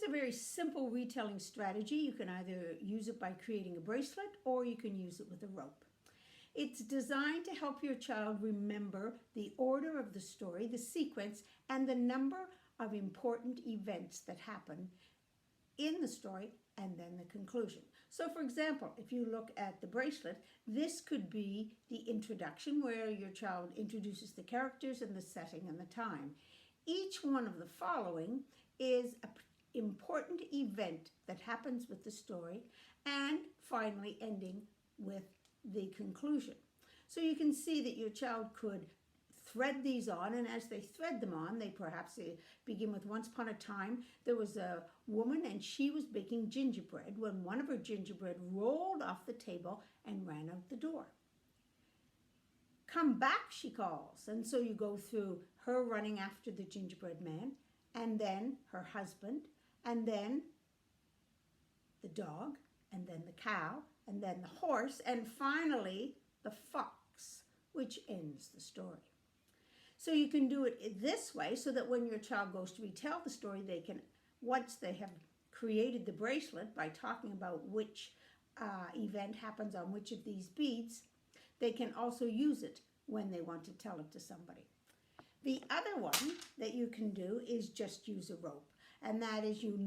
a very simple retelling strategy. You can either use it by creating a bracelet or you can use it with a rope. It's designed to help your child remember the order of the story, the sequence, and the number of important events that happen in the story and then the conclusion. So for example, if you look at the bracelet, this could be the introduction where your child introduces the characters and the setting and the time. Each one of the following is an important event that happens with the story, and finally ending with the conclusion. So you can see that your child could thread these on, and as they thread them on, they perhaps begin with once upon a time there was a woman and she was baking gingerbread when one of her gingerbread rolled off the table and ran out the door. Come back, she calls. And so you go through her running after the gingerbread man, and then her husband, and then the dog, and then the cow, and then the horse, and finally the fox, which ends the story. So you can do it this way so that when your child goes to retell the story, they can, once they have created the bracelet by talking about which event happens on which of these beads, they can also use it when they want to tell it to somebody. The other one that you can do is just use a rope, and that is you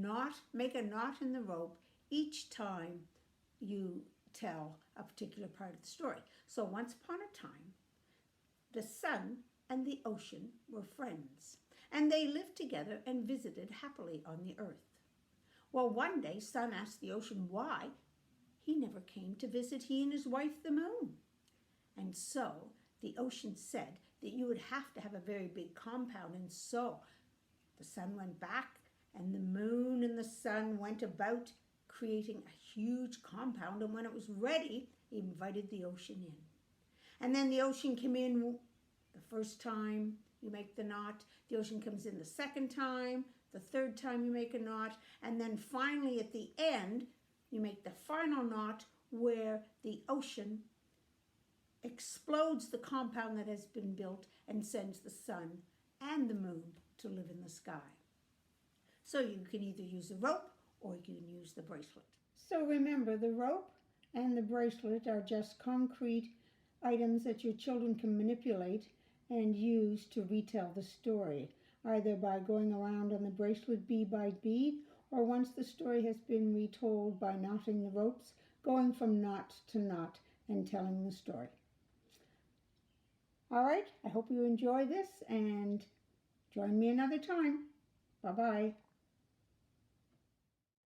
make a knot in the rope each time you tell a particular part of the story. So once upon a time, the sun and the ocean were friends, and they lived together and visited happily on the earth. Well, one day, Sun asked the ocean why he never came to visit he and his wife, the moon. And so the ocean said that you would have to have a very big compound, and so the sun went back, and the moon and the sun went about creating a huge compound, and when it was ready, he invited the ocean in. And then the ocean came in the first time you make the knot, the ocean comes in the second time, the third time you make a knot, and then finally at the end, you make the final knot where the ocean explodes the compound that has been built and sends the sun and the moon to live in the sky. So you can either use a rope or you can use the bracelet. So remember, the rope and the bracelet are just concrete items that your children can manipulate and use to retell the story, either by going around on the bracelet bead by bead, or once the story has been retold by knotting the ropes, going from knot to knot and telling the story. All right, I hope you enjoy this and join me another time. Bye-bye.